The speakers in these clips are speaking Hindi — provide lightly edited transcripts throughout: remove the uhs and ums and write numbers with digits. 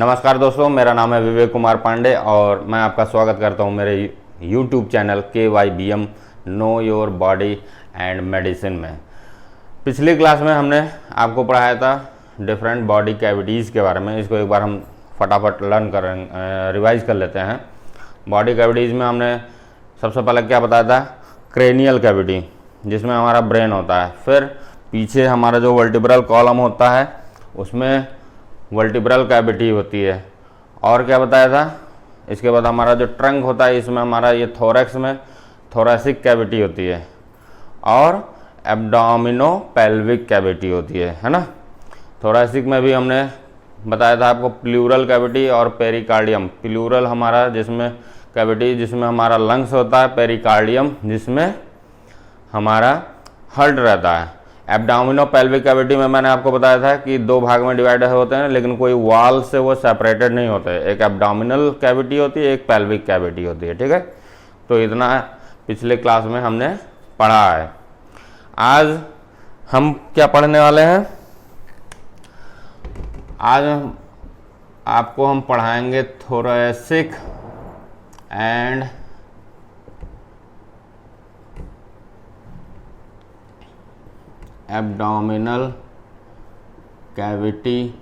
नमस्कार दोस्तों, मेरा नाम है विवेक कुमार पांडे और मैं आपका स्वागत करता हूं मेरे YouTube channel KYBM know your body and medicine में। पिछली क्लास में हमने आपको पढ़ाया था डिफरेंट बॉडी कैविटीज़ के बारे में। इसको एक बार हम फटाफट रिवाइज कर लेते हैं। बॉडी कैविटीज़ में हमने सबसे पहले क्या बताया था? क्रेनियल कैविटी, जिसमें हमारा ब्रेन होता है। फिर पीछे हमारा जो वर्टिब्रल कॉलम होता है उसमें वर्टिब्रल कैविटी होती है। और क्या बताया था? इसके बाद हमारा जो ट्रंक होता है, इसमें हमारा ये थोरैक्स में थोरैसिक कैविटी होती है और एब्डोमिनो पेल्विक कैविटी होती है ना। थोरैसिक में भी हमने बताया था आपको प्लूरल कैविटी और पेरिकार्डियम। प्लूरल हमारा जिसमें कैविटी जिसमें हमारा लंग्स होता है, पेरिकार्डियम जिसमें हमारा हार्ट रहता है। एब्डोमिनो पेल्विक कैविटी में मैंने आपको बताया था कि दो भाग में डिवाइड होते हैं, लेकिन कोई वॉल से वो सेपरेटेड नहीं होते। एक एब्डोमिनल कैविटी होती है, एक पेल्विक कैविटी होती है। ठीक है, तो इतना पिछले क्लास में हमने पढ़ा है। आज हम क्या पढ़ने वाले हैं? आज आपको हम पढ़ाएंगे thoracic and abdominal cavity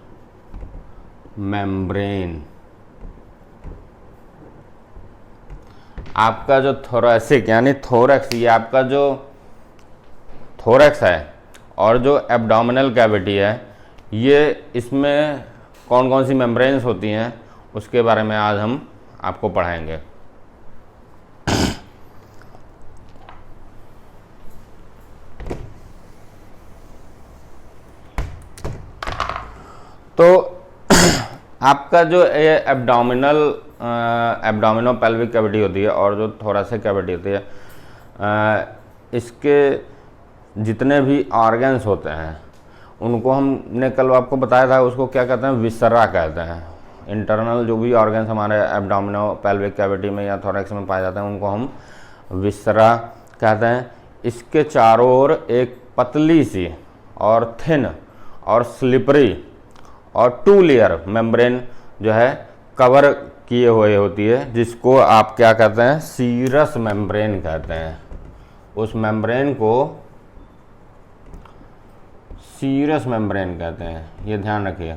membrane. आपका जो थोरैसिक यानी थोरैक्स, ये आपका जो थोरैक्स है और जो एब्डोमिनल कैविटी है, ये इसमें कौन कौन सी मेम्ब्रेन्स होती हैं उसके बारे में आज हम आपको पढ़ाएंगे। तो आपका जो ये एब्डोमिनो पेल्विक कैविटी होती है और जो थोरैसिक कैविटी होती है, इसके जितने भी ऑर्गन्स होते हैं उनको हमने कल आपको बताया था, उसको क्या कहते हैं? विसरा कहते हैं। इंटरनल जो भी ऑर्गन्स हमारे एब्डोमिनो पेल्विक कैविटी में या थोरैक्स में पाए जाते हैं उनको हम विसरा कहते हैं। इसके चारों ओर एक पतली सी और थिन और स्लिपरी और 2 लेयर मेम्ब्रेन जो है कवर किए हुए होती है, जिसको आप क्या कहते हैं? सीरस मेम्ब्रेन कहते हैं। उस मेम्ब्रेन को सीरस मेम्ब्रेन कहते हैं, ये ध्यान रखिए।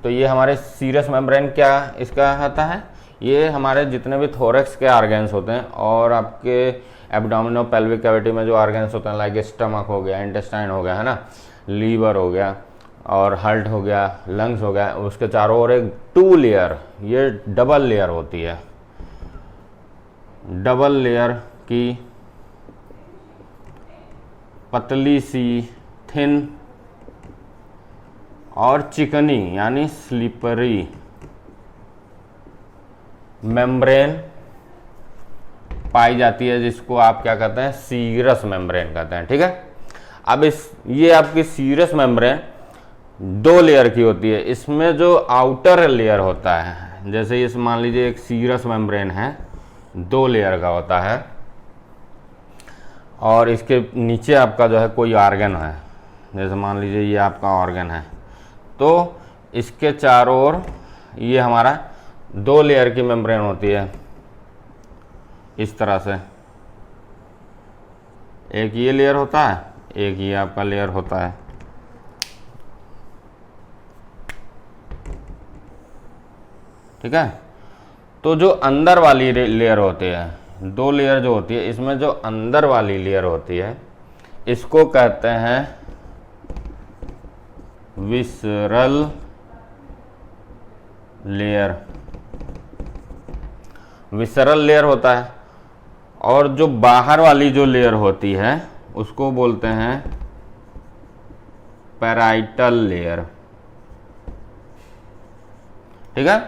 तो ये हमारे सीरस मेम्ब्रेन क्या इसका होता है? ये हमारे जितने भी थोरैक्स के ऑर्गन्स होते हैं और आपके एब्डोमिनो पेल्विक कैविटी में जो ऑर्गन्स होते हैं, लाइक स्टमक हो गया, इंटेस्टाइन हो गया, है ना, लीवर हो गया और हार्ट हो गया, लंग्स हो गया, उसके चारों ओर एक 2 लेयर, ये डबल लेयर होती है। डबल लेयर की पतली सी, थिन और चिकनी यानी स्लिपरी मेम्ब्रेन पाई जाती है, जिसको आप क्या कहते हैं? सीरस मेम्ब्रेन कहते हैं। ठीक है, अब ये आपकी सीरस मेम्ब्रेन 2 लेयर की होती है। इसमें जो आउटर लेयर होता है, जैसे इस मान लीजिए एक सीरस मेम्ब्रेन है, 2 लेयर का होता है और इसके नीचे आपका जो है कोई ऑर्गन है, जैसे मान लीजिए ये आपका ऑर्गन है, तो इसके चारों ओर ये हमारा 2 लेयर की मेम्ब्रेन होती है इस तरह से। एक ये लेयर होता है, एक ये आपका लेयर होता है। ठीक है, तो जो अंदर वाली लेयर होती है, 2 लेयर जो होती है, इसमें जो अंदर वाली लेयर होती है इसको कहते हैं विसरल लेयर। विसरल लेयर होता है। और जो बाहर वाली जो लेयर होती है उसको बोलते हैं पैराइटल लेयर। ठीक है,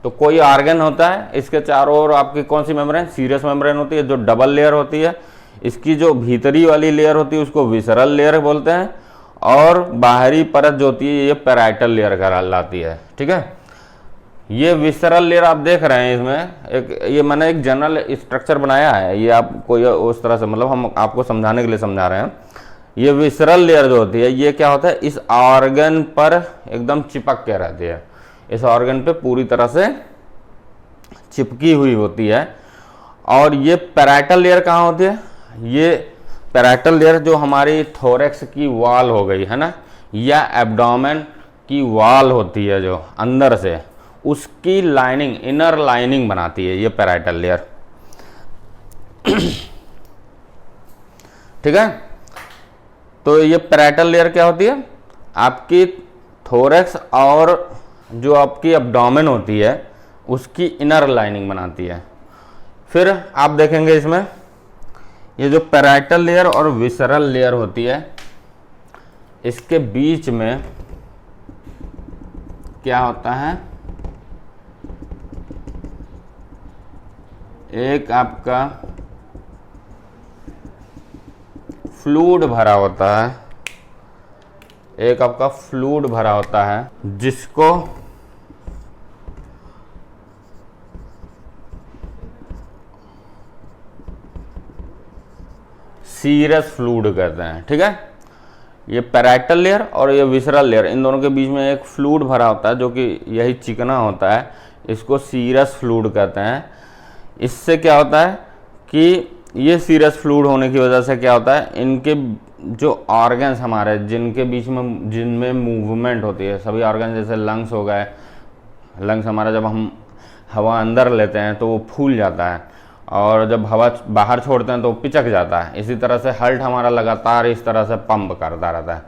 तो कोई ऑर्गन होता है, इसके चारों ओर आपकी कौन सी मेम्ब्रेन? सीरस मेम्ब्रेन होती है, जो डबल लेयर होती है। इसकी जो भीतरी वाली लेयर होती है उसको विसरल लेयर बोलते हैं और बाहरी परत जो होती है ये पैराइटल लेयर कहलाती है। ठीक है, ये विसरल लेयर आप देख रहे हैं, इसमें ये मैंने एक जनरल स्ट्रक्चर बनाया है, ये आपको उस तरह से मतलब हम आपको समझाने के लिए समझा रहे हैं। ये विसरल लेयर जो होती है ये क्या होता है, इस ऑर्गन पर एकदम चिपक के रहती है। इस ऑर्गन पे पूरी तरह से चिपकी हुई होती है। और ये पैराइटल लेयर कहाँ होती है? ये पैराइटल लेयर जो हमारी थोरैक्स की वॉल हो गई है ना, या एब्डोमेन की वॉल होती है जो अंदर से, उसकी लाइनिंग, इनर लाइनिंग बनाती है ये पैराइटल लेयर। ठीक है, तो ये पैराइटल लेयर क्या होती है? आपकी थोरैक्स और जो आपकी एब्डोमेन होती है उसकी इनर लाइनिंग बनाती है। फिर आप देखेंगे इसमें ये जो पैराइटल लेयर और विसरल लेयर होती है, इसके बीच में क्या होता है? एक आपका फ्लूइड भरा होता है, एक आपका फ्लूइड भरा होता है जिसको सीरस फ्लूइड कहते हैं। ठीक है, ये पैराइटल लेयर और ये विसरल लेयर, इन दोनों के बीच में एक फ्लूइड भरा होता है जो कि यही चिकना होता है, इसको सीरस फ्लूइड कहते हैं। इससे क्या होता है कि ये सीरस फ्लूइड होने की वजह से क्या होता है, इनके जो ऑर्गन्स हमारे जिनके बीच में जिनमें मूवमेंट होती है, सभी ऑर्गन जैसे लंग्स हो गए, लंग्स हमारा जब हम हवा अंदर लेते हैं तो वो फूल जाता है, और जब हवा बाहर छोड़ते हैं तो पिचक जाता है। इसी तरह से हार्ट हमारा लगातार इस तरह से पंप करता रहता है।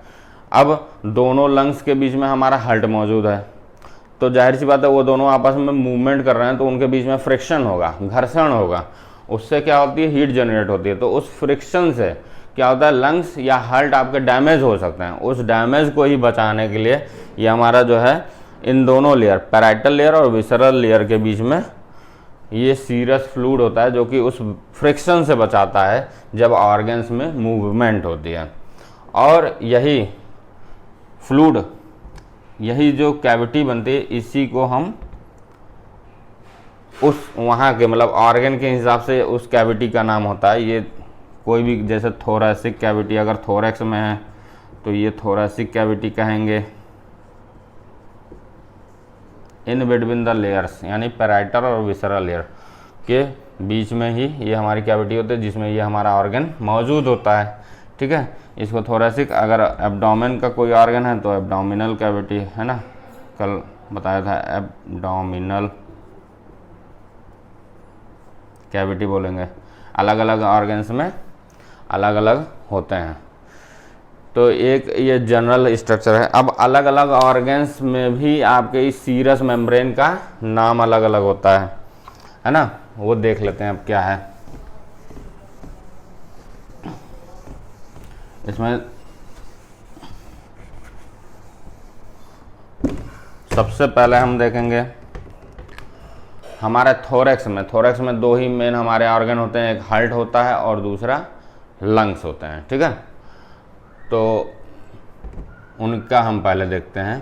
अब दोनों लंग्स के बीच में हमारा हार्ट मौजूद है, तो जाहिर सी बात है वो दोनों आपस में मूवमेंट कर रहे हैं, तो उनके बीच में फ्रिक्शन होगा, घर्षण होगा, उससे क्या होती है? हीट जनरेट होती है। तो उस फ्रिक्शन से क्या होता है? लंग्स या हार्ट आपके डैमेज हो सकते हैं। उस डैमेज को ही बचाने के लिए ये हमारा जो है इन दोनों लेयर, पैराइटल लेयर और विसरल लेयर के बीच में ये सीरस फ्लूइड होता है जो कि उस फ्रिक्शन से बचाता है जब ऑर्गन्स में मूवमेंट होती है। और यही फ्लूइड, यही जो कैविटी बनती है, इसी को हम उस वहाँ के मतलब ऑर्गन के हिसाब से उस कैविटी का नाम होता है। ये कोई भी, जैसे थोरैसिक कैविटी अगर थोरैक्स में है तो ये थोरैसिक कैविटी कहेंगे। इन बिटवीन द लेयर्स, यानी पैराइटल और विसरल लेयर के बीच में ही ये हमारी कैविटी होती है जिसमें ये हमारा ऑर्गन मौजूद होता है। ठीक है, इसको थोरैसिक, अगर एब्डोमेन का कोई ऑर्गन है तो एब्डोमिनल कैविटी है ना, कल बताया था एब्डोमिनल कैविटी बोलेंगे। अलग अलग ऑर्गन्स में अलग अलग होते हैं, तो एक ये जनरल स्ट्रक्चर है। अब अलग अलग ऑर्गन्स में भी आपके इस सीरस मेम्ब्रेन का नाम अलग अलग होता है ना, वो देख लेते हैं अब क्या है इसमें। सबसे पहले हम देखेंगे हमारे थोरैक्स में दो ही मेन हमारे ऑर्गन होते हैं, एक हार्ट होता है और दूसरा लंग्स होते हैं। ठीक है, तो उनका हम पहले देखते हैं।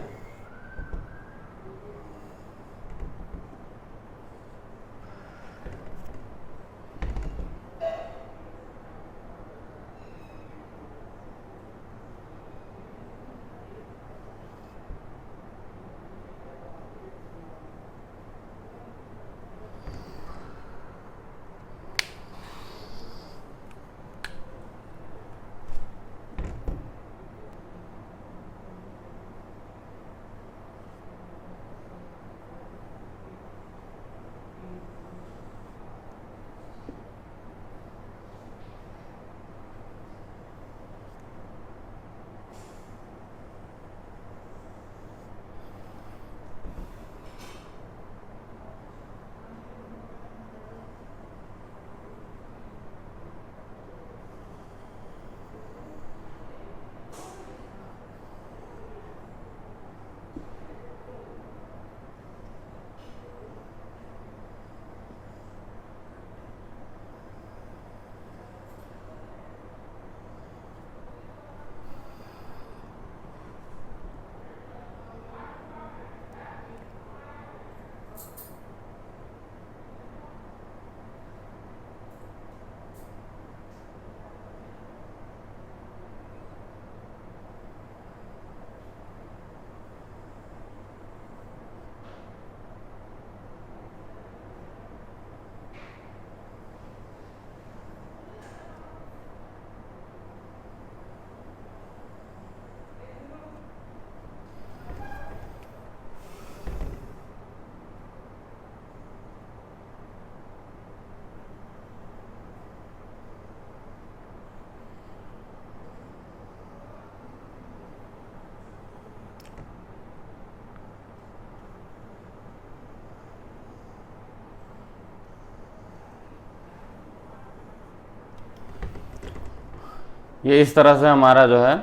ये इस तरह से हमारा जो है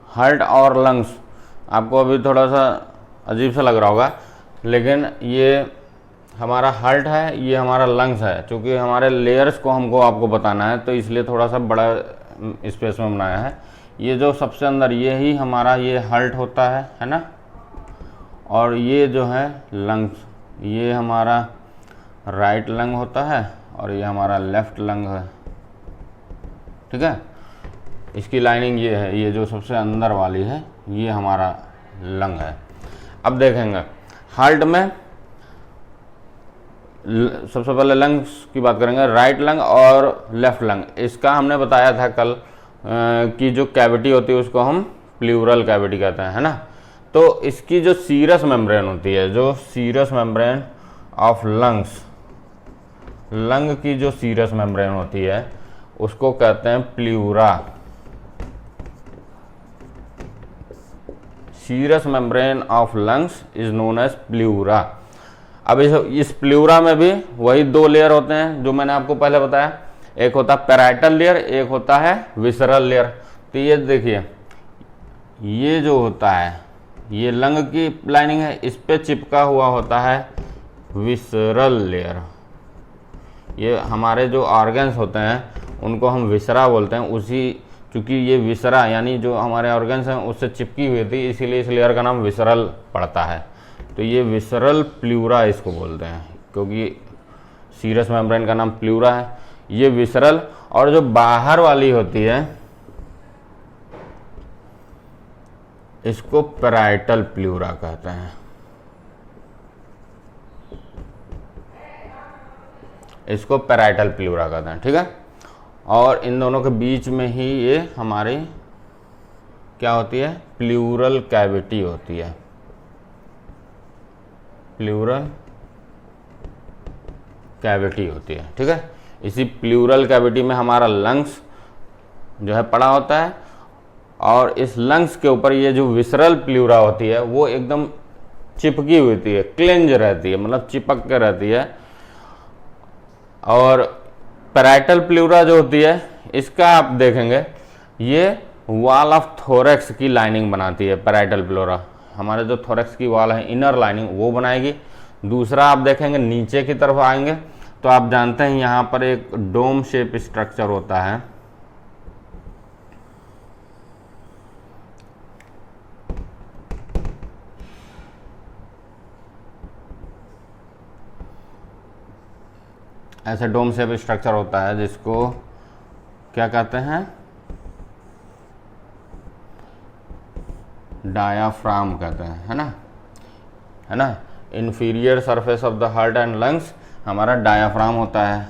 हार्ट और लंग्स, आपको अभी थोड़ा सा अजीब सा लग रहा होगा, लेकिन ये हमारा हार्ट है, ये हमारा लंग्स है। क्योंकि हमारे लेयर्स को हमको आपको बताना है तो इसलिए थोड़ा सा बड़ा स्पेस में बनाया है। ये जो सबसे अंदर ये ही हमारा ये हार्ट होता है ना, और ये जो है लंग्स, ये हमारा राइट लंग होता है और ये हमारा लेफ्ट लंग है, ठीक है। इसकी लाइनिंग ये है, ये जो सबसे अंदर वाली है ये हमारा लंग है। अब देखेंगे हार्ट में सबसे पहले लंग्स की बात करेंगे, राइट लंग और लेफ्ट लंग। इसका हमने बताया था कल कि जो कैविटी होती है उसको हम प्लूरल कैविटी कहते हैं, है ना। तो इसकी जो सीरस मेम्ब्रेन होती है, जो serous membrane of lungs, lung की जो सीरस मेम्ब्रेन होती है उसको कहते हैं pleura. Serous membrane of lungs is known as pleura. अब इस प्लूरा में भी वही दो लेयर होते हैं जो मैंने आपको पहले बताया, एक होता है पैराइटल लेयर, एक होता है विसरल लेयर। तो ये देखिए, ये जो होता है ये लंग की लाइनिंग है, इस पे चिपका हुआ होता है विसरल लेयर। ये हमारे जो ऑर्गन्स होते हैं उनको हम विसरा बोलते हैं, उसी चूँकि ये विसरा यानी जो हमारे ऑर्गन्स हैं उससे चिपकी हुई थी, इसीलिए इस लेयर का नाम विसरल पड़ता है। तो ये विसरल प्लूरा इसको बोलते हैं, क्योंकि सीरस मेम्ब्रेन का नाम प्लूरा है। ये विसरल, और जो बाहर वाली होती है इसको पैराइटल प्लूरा कहते हैं। इसको पैराइटल प्लूरा कहते हैं, ठीक है। और इन दोनों के बीच में ही ये हमारी क्या होती है, प्लूरल कैविटी होती है। प्लूरल कैविटी होती है, ठीक है। इसी प्लूरल कैविटी में हमारा लंग्स जो है पड़ा होता है, और इस लंग्स के ऊपर ये जो विसरल प्लूरा होती है वो एकदम चिपकी हुई होती है, क्लेंज रहती है, मतलब चिपक के रहती है। और पैराइटल प्लूरा जो होती है इसका आप देखेंगे ये वॉल ऑफ थोरैक्स की लाइनिंग बनाती है। पैराइटल प्लूरा हमारे जो थोरैक्स की वॉल है, इनर लाइनिंग, वो बनाएगी। दूसरा आप देखेंगे नीचे की तरफ आएंगे तो आप जानते हैं यहाँ पर एक डोम शेप स्ट्रक्चर होता है, ऐसे डोम शेप स्ट्रक्चर होता है जिसको क्या कहते हैं, डायाफ्राम कहते हैं, है ना। Inferior surface of the heart and lungs हमारा डायाफ्राम होता है।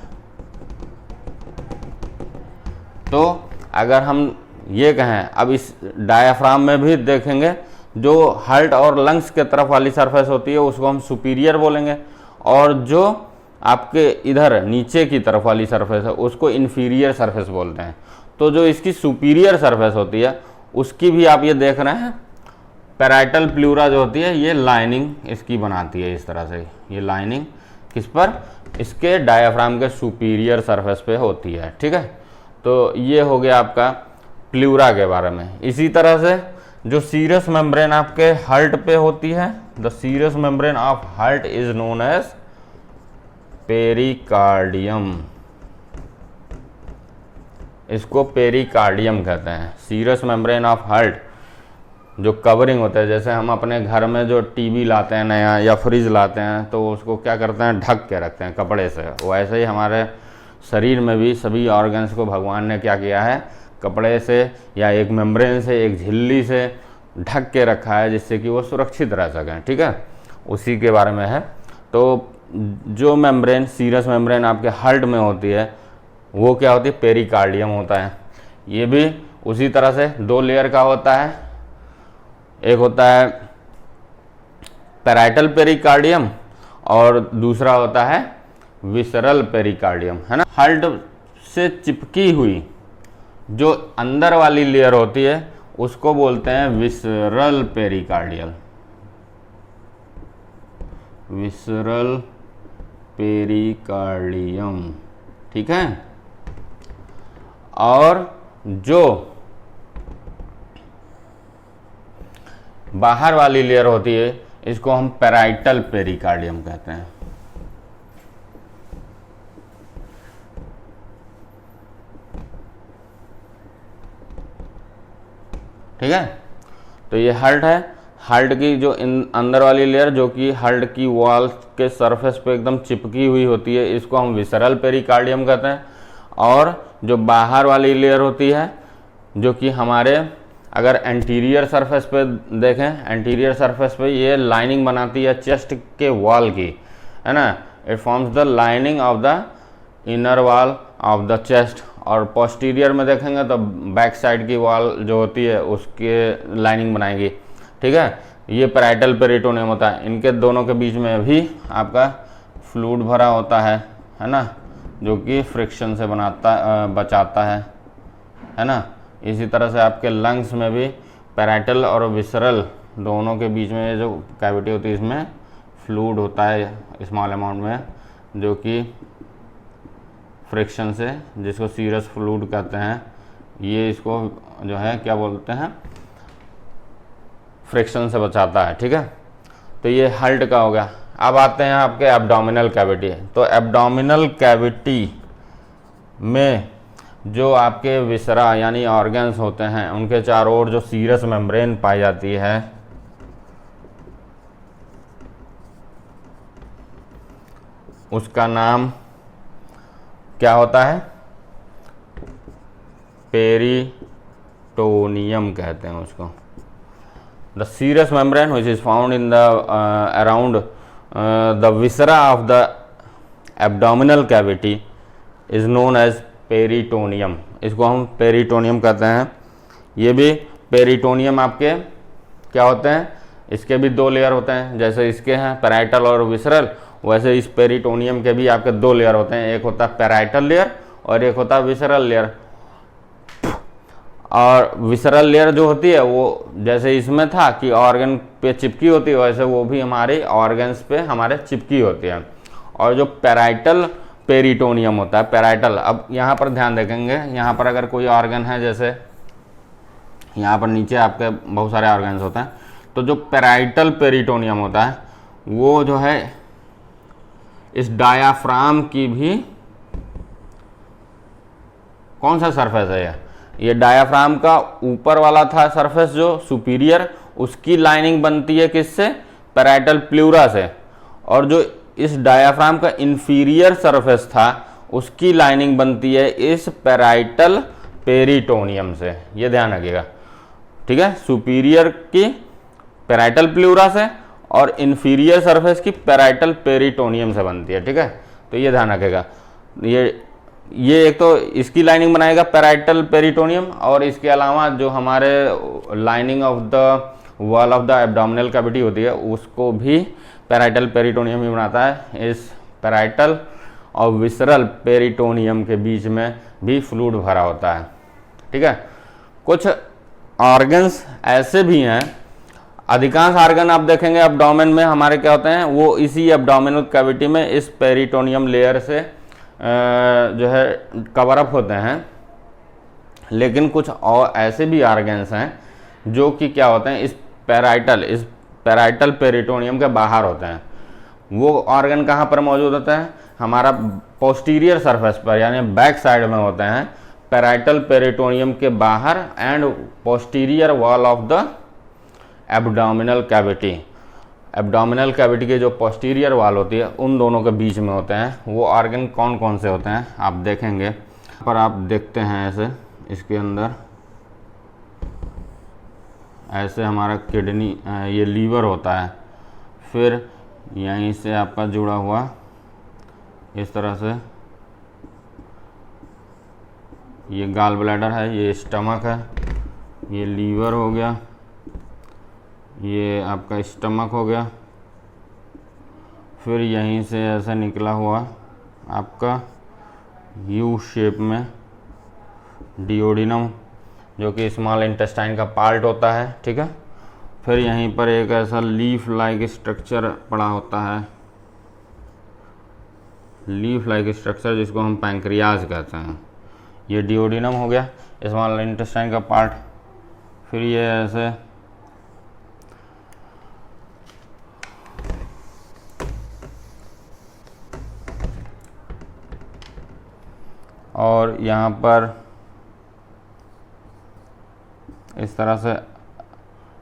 तो अगर हम ये कहें, अब इस डायाफ्राम में भी देखेंगे जो हार्ट और लंग्स के तरफ वाली सरफेस होती है उसको हम सुपीरियर बोलेंगे, और जो आपके इधर नीचे की तरफ वाली सरफेस है उसको इन्फीरियर सरफेस बोलते हैं। तो जो इसकी सुपीरियर सरफेस होती है उसकी भी आप ये देख रहे हैं, पैराइटल प्लूरा जो होती है ये लाइनिंग इसकी बनाती है इस तरह से। ये लाइनिंग किस पर, इसके डायाफ्राम के सुपीरियर सरफेस पे होती है, ठीक है। तो ये हो गया आपका प्लूरा के बारे में। इसी तरह से जो सीरस मेम्ब्रेन आपके हार्ट पे होती है, the serous membrane of heart is known as pericardium. इसको पेरिकार्डियम कहते हैं। सीरस मेम्ब्रेन ऑफ हार्ट जो कवरिंग होता है, जैसे हम अपने घर में जो टीवी लाते हैं नया या फ्रिज लाते हैं तो उसको क्या करते हैं, ढक के रखते हैं कपड़े से। वैसे ही हमारे शरीर में भी सभी ऑर्गन्स को भगवान ने क्या किया है, कपड़े से या एक मेम्ब्रेन से, एक झिल्ली से ढक के रखा है जिससे कि वो सुरक्षित रह सकें, ठीक है। उसी के बारे में है। तो जो मेम्ब्रेन, सीरस मेम्ब्रेन आपके हार्ट में होती है वो क्या होती है, पेरिकार्डियम होता है। ये भी उसी तरह से दो लेयर का होता है, एक होता है पैराइटल पेरिकार्डियम और दूसरा होता है विसरल पेरिकार्डियम, है ना। हार्ट से चिपकी हुई जो अंदर वाली लेयर होती है उसको बोलते हैं विसरल पेरिकार्डियल, विसरल पेरिकार्डियम, ठीक है। और जो बाहर वाली लेयर होती है इसको हम पैराइटल पेरिकार्डियम कहते हैं। ठीक है, तो ये हार्ट है। हार्ट की जो अंदर वाली लेयर जो कि हार्ट की वॉल के सरफेस पे एकदम चिपकी हुई होती है, इसको हम विसरल पेरिकार्डियम कहते हैं। और जो बाहर वाली लेयर होती है जो कि हमारे अगर एंटीरियर सरफेस पे देखें, एंटीरियर सरफेस पे ये लाइनिंग बनाती है चेस्ट के वॉल की, है ना। It forms the lining of the inner wall of the chest. और पोस्टीरियर में देखेंगे तो बैक साइड की वॉल जो होती है उसके लाइनिंग बनाएगी। ठीक है, ये पैराइटल पेरिटोनियम होता है। इनके दोनों के बीच में भी आपका फ्लूइड भरा होता है ना, जो कि फ्रिक्शन से बचाता है ना। इसी तरह से आपके लंग्स में भी पैराइटल और विसरल दोनों के बीच में जो कैविटी होती है इसमें फ्लूइड होता है स्मॉल अमाउंट में, जो कि फ्रिक्शन से, जिसको सीरस फ्लूइड कहते हैं, ये इसको जो है क्या बोलते हैं, फ्रिक्शन से बचाता है। ठीक है, तो ये हार्ट का हो गया। अब आते हैं आपके एब्डोमिनल कैविटी। तो एब्डोमिनल कैविटी में जो आपके विसरा यानी ऑर्गन्स होते हैं उनके चारों ओर जो सीरस मेम्ब्रेन पाई जाती है, उसका नाम क्या होता है, पेरिटोनियम कहते हैं उसको। The serous membrane which is found in the around the viscera of the abdominal cavity is known as peritoneum. इसको हम पेरिटोनियम कहते हैं। ये भी पेरिटोनियम आपके क्या होते हैं, इसके भी दो लेयर होते हैं, जैसे इसके हैं पैराइटल और विसरल, वैसे इस पेरिटोनियम के भी आपके दो लेयर होते हैं। एक होता है पैराइटल लेयर और एक होता है विसरल लेयर। और विसरल लेयर जो होती है वो जैसे इसमें था कि ऑर्गन पे चिपकी होती है, वैसे वो भी हमारे ऑर्गन्स पे हमारे चिपकी होती है। और जो पैराइटल पेरिटोनियम होता है, पैराइटल, अब यहाँ पर ध्यान देखेंगे, यहाँ पर अगर कोई ऑर्गन है, जैसे यहाँ पर नीचे आपके बहुत सारे ऑर्गन्स होते हैं, तो जो पैराइटल पेरिटोनियम होता है वो जो है इस डायाफ्राम की भी कौन सा सरफेस है, ये डायाफ्राम का ऊपर वाला था सरफेस जो सुपीरियर, उसकी लाइनिंग बनती है किससे, पैराइटल प्लूरा से। और जो इस डायाफ्राम का इंफीरियर सरफेस था उसकी लाइनिंग बनती है इस पैराइटल पेरिटोनियम से। ये ध्यान रखिएगा। ठीक है, सुपीरियर की पैराइटल प्लूरा से और इंफीरियर सरफेस की पैराइटल पेरिटोनियम से बनती है। ठीक है, तो ये ध्यान रखेगा। ये एक तो इसकी लाइनिंग बनाएगा पैराइटल पेरिटोनियम, और इसके अलावा जो हमारे lining of the wall of the abdominal cavity होती है उसको भी पैराइटल पेरिटोनियम ही बनाता है। इस पैराइटल और विसरल पेरिटोनियम के बीच में भी फ्लूइड भरा होता है। ठीक है, कुछ ऑर्गन्स ऐसे भी हैं, अधिकांश ऑर्गन आप देखेंगे एब्डोमेन में हमारे क्या होते हैं, वो इसी एब्डोमिनल कैविटी में इस पेरिटोनियम लेयर से जो है कवर अप होते हैं। लेकिन कुछ और ऐसे भी ऑर्गन्स हैं जो कि क्या होते हैं, इस पैराइटल पेरिटोनियम के बाहर होते हैं। वो ऑर्गन कहाँ पर मौजूद होते हैं, हमारा पोस्टीरियर सरफेस पर यानी बैक साइड में होते हैं, पैराइटल पेरिटोनियम के बाहर and posterior wall of the abdominal cavity. Abdominal cavity के जो पोस्टीरियर वॉल होती है उन दोनों के बीच में होते हैं। वो ऑर्गन कौन कौन से होते हैं आप देखेंगे, पर आप देखते हैं ऐसे, इसके अंदर ऐसे हमारा किडनी, ये लीवर होता है, फिर यहीं से आपका जुड़ा हुआ इस तरह से ये गाल ब्लैडर है, ये स्टमक है, ये लीवर हो गया, ये आपका स्टमक हो गया, फिर यहीं से ऐसे निकला हुआ आपका यू शेप में डिओडिनम जो कि स्मॉल इंटेस्टाइन का पार्ट होता है। ठीक है, फिर यहीं पर एक ऐसा लीफ लाइक स्ट्रक्चर पड़ा होता है, लीफ लाइक स्ट्रक्चर जिसको हम पैंक्रियाज कहते हैं। ये डिओडिनम हो गया। स्मॉल इंटेस्टाइन का पार्ट। फिर ये ऐसे और यहाँ पर इस तरह से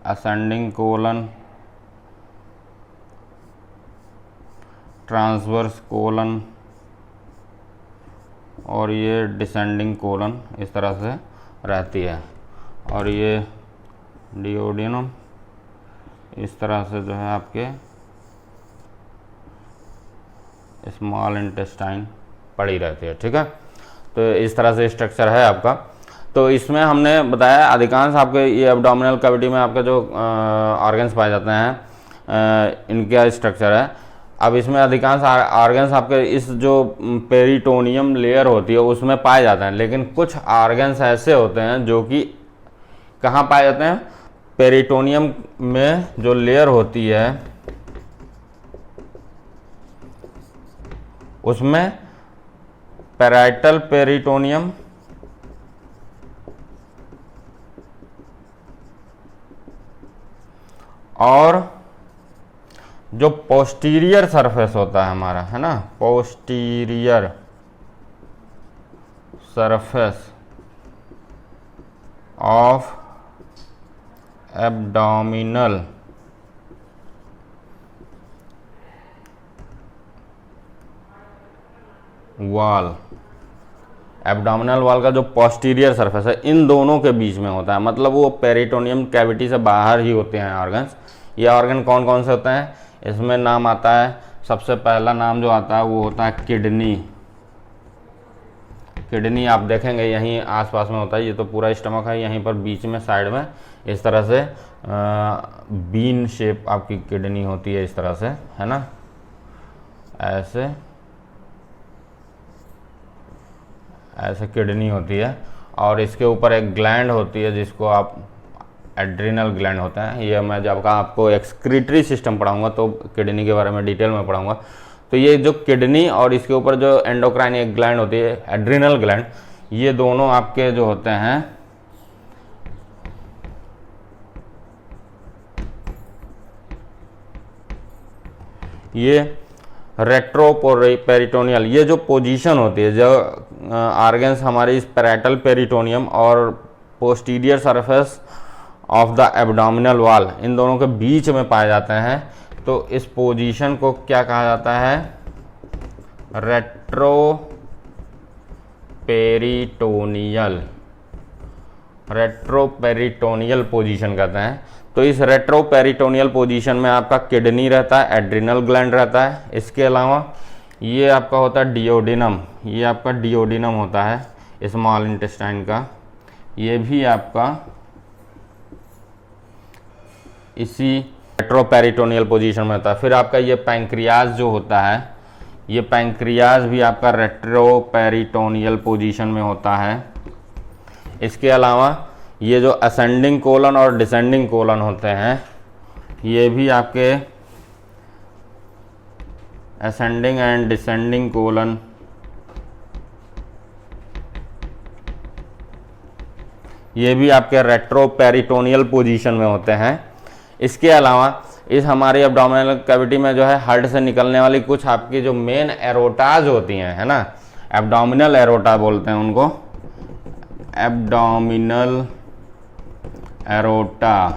असेंडिंग कोलन, ट्रांसवर्स कोलन और ये डिसेंडिंग कोलन इस तरह से रहती है। और ये डिओडिनम इस तरह से जो है आपके स्मॉल इंटेस्टाइन पड़ी रहती है। ठीक है, तो इस तरह से स्ट्रक्चर है आपका। तो इसमें हमने बताया अधिकांश आपके ये एब्डोमिनल कैविटी में आपके जो ऑर्गन्स पाए जाते हैं इनका स्ट्रक्चर है। अब इसमें अधिकांश ऑर्गन्स आपके इस जो पेरिटोनियम लेयर होती है उसमें पाए जाते हैं, लेकिन कुछ ऑर्गन्स ऐसे होते हैं जो कि कहाँ पाए जाते हैं, पेरिटोनियम में जो लेयर होती है उसमें पैराइटल पेरिटोनियम और जो पोस्टीरियर सरफेस होता है हमारा, है ना, posterior surface of abdominal wall, abdominal wall का जो पोस्टीरियर सरफेस है इन दोनों के बीच में होता है। मतलब वो पेरिटोनियम कैविटी से बाहर ही होते हैं ऑर्गन्स। ये ऑर्गन कौन कौन से होते हैं, इसमें नाम आता है, सबसे पहला नाम जो आता है वो होता है किडनी। किडनी आप देखेंगे यहीं आसपास में होता है। ये तो पूरा स्टमक है, यहीं पर बीच में साइड में इस तरह से बीन शेप आपकी किडनी होती है, इस तरह से, है ना, ऐसे ऐसे किडनी होती है। और इसके ऊपर एक ग्लैंड होती है जिसको आप एड्रिनल ग्लैंड होता है। ये मैं जब आपको एक्सक्रीटरी सिस्टम पढ़ाऊंगा तो किडनी के बारे में डिटेल में पढ़ाऊंगा। तो ये जो किडनी और इसके ऊपर जो एंडोक्राइन एक ग्लैंड होती है एड्रिनल ग्लैंड, ये दोनों आपके जो होते हैं ये रेट्रोपेरिटोनियल, ये जो पोजीशन होती है, जो ऑर्गन्स हमारे इस पैराइटल पेरिटोनियम और posterior surface of the abdominal wall, इन दोनों के बीच में पाए जाते हैं। तो इस पोजीशन को क्या कहा जाता है, रेट्रोपेरिटोनियल, रेट्रोपेरिटोनियल पोजीशन कहते हैं। तो इस रेट्रोपेरिटोनियल पोजीशन में आपका किडनी रहता है, एड्रिनल ग्लैंड रहता है। इसके अलावा ये आपका होता है डिओडिनम, ये आपका डिओडिनम होता है स्मॉल इंटेस्टाइन का, ये भी आपका इसी रेट्रोपेरिटोनियल पोजीशन में होता है। फिर आपका ये पैंक्रियाज जो होता है, ये पैंक्रियाज भी आपका रेट्रोपेरिटोनियल पोजीशन में होता है। इसके अलावा ये जो असेंडिंग कोलन और डिसेंडिंग कोलन होते हैं, ये भी आपके असेंडिंग एंड डिसेंडिंग कोलन, ये भी आपके रेट्रोपेरिटोनियल पोजीशन में होते हैं। इसके अलावा इस हमारी एब्डोमिनल कैविटी में जो है हार्ट से निकलने वाली कुछ आपकी जो मेन एरोटाज होती हैं, है ना, एब्डोमिनल एरोटा बोलते हैं उनको, एब्डोमिनल एरोटा,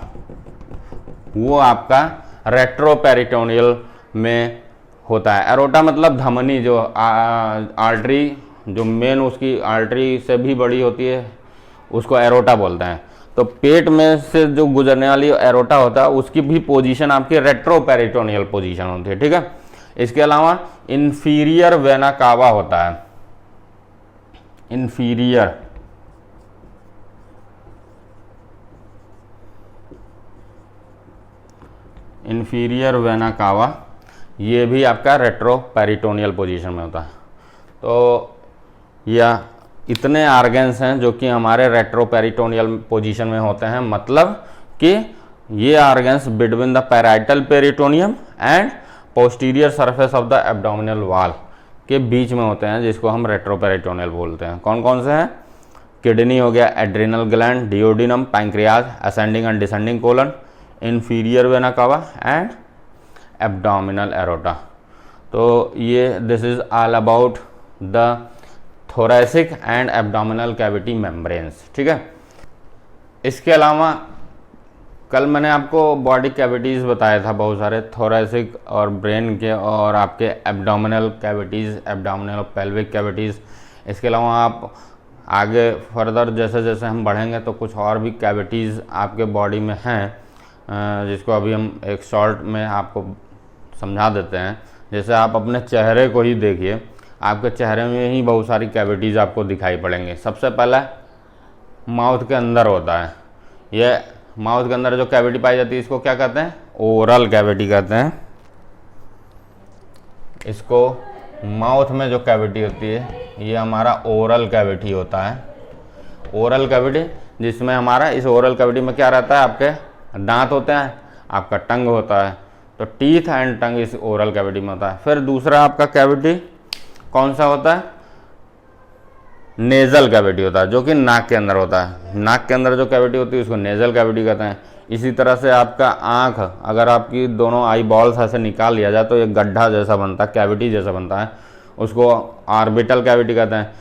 वो आपका रेट्रोपेरिटोनियल में होता है। एरोटा मतलब धमनी, जो आर्टरी, जो मेन उसकी आर्टरी से भी बड़ी होती है उसको एरोटा बोलते हैं। तो पेट में से जो गुजरने वाली एरोटा होता है उसकी भी पोजीशन आपकी रेट्रोपेरिटोनियल पोजीशन होती है। ठीक है, इसके अलावा इंफीरियर वेना कावा होता है, इंफीरियर, इंफीरियर वेना कावा, ये भी आपका रेट्रोपेरिटोनियल पोजीशन में होता है। तो या इतने ऑर्गन्स हैं जो कि हमारे रेट्रोपेरिटोनियल पोजीशन में होते हैं, मतलब कि ये organs between the parietal peritoneum and posterior surface of the abdominal wall के बीच में होते हैं, जिसको हम रेट्रोपेरिटोनियल बोलते हैं। कौन कौन से हैं, किडनी हो गया, adrenal gland, duodenum, pancreas, ascending and descending colon, inferior vena cava and abdominal aorta. तो ये this is all about the thoracic and abdominal cavity membranes. ठीक है, इसके अलावा कल मैंने आपको बॉडी कैविटीज़ बताया था बहुत सारे, थोरैसिक और ब्रेन के, और आपके abdominal cavities, abdominal pelvic cavities. इसके अलावा आप आगे फर्दर जैसे जैसे हम बढ़ेंगे तो कुछ और भी कैविटीज़ आपके बॉडी में हैं, जिसको अभी हम एक शॉर्ट में आपको समझा देते हैं। जैसे आप अपने चेहरे को ही देखिए, आपके चेहरे में ही बहुत सारी कैविटीज़ आपको दिखाई पड़ेंगी। सबसे पहला माउथ के अंदर होता है, यह माउथ के अंदर जो कैविटी पाई जाती है इसको क्या कहते हैं? ओरल कैविटी कहते हैं। इसको माउथ में जो कैविटी होती है ये हमारा ओरल कैविटी होता है। ओरल कैविटी जिसमें हमारा, इस ओरल कैविटी में क्या रहता है? आपके दांत होते हैं, आपका टंग होता है, तो टीथ एंड टंग इस ओरल कैविटी में होता है। फिर दूसरा आपका कैविटी कौन सा होता है? नेज़ल कैविटी होता है, जो कि नाक के अंदर होता है। नाक के अंदर जो कैविटी होती है उसको नेज़ल कैविटी कहते हैं। इसी तरह से आपका आँख, अगर आपकी दोनों आई बॉल्स ऐसे निकाल लिया जाए तो एक गड्ढा जैसा बनता है, कैविटी जैसा बनता है, उसको ऑर्बिटल कैविटी कहते हैं।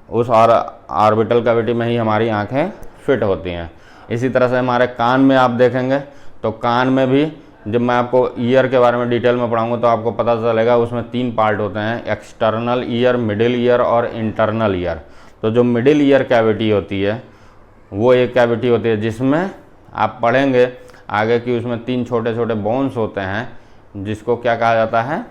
उस ऑर्बिटल कैविटी में ही हमारी आँखें फिट होती हैं। इसी तरह से हमारे कान में आप देखेंगे तो कान में भी, जब मैं आपको ईयर के बारे में डिटेल में पढ़ाऊंगा तो आपको पता चलेगा, उसमें 3 पार्ट होते हैं, एक्सटर्नल ईयर, मिडिल ईयर और इंटरनल ईयर। तो जो मिडिल ईयर कैविटी होती है वो एक कैविटी होती है जिसमें आप पढ़ेंगे आगे कि उसमें 3 छोटे छोटे बोन्स होते हैं, जिसको क्या कहा जाता है?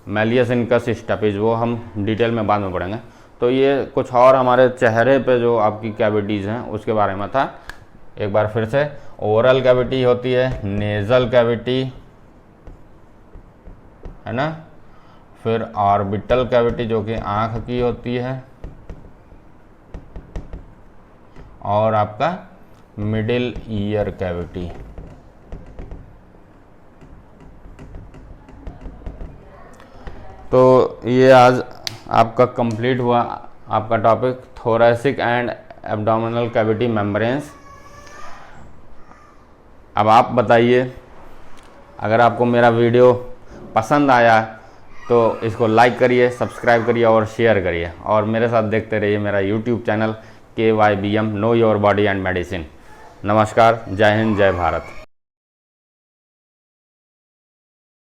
Malleus incus stoppage. वो हम डिटेल में बाद में पढ़ेंगे। तो ये कुछ और हमारे चेहरे पे जो आपकी कैविटीज़ हैं उसके बारे में था। एक बार फिर से, ओरल कैविटी होती है, नेज़ल कैविटी है ना, फिर ऑर्बिटल कैविटी जो कि आँख की होती है, और आपका मिडिल ईयर कैविटी। तो ये आज आपका कंप्लीट हुआ आपका topic thoracic and abdominal cavity membranes. अब आप बताइए, अगर आपको मेरा वीडियो पसंद आया तो इसको लाइक करिए, सब्सक्राइब करिए और शेयर करिए, और मेरे साथ देखते रहिए मेरा YouTube channel KYBM know your body and medicine. नमस्कार, जय हिंद, जय भारत।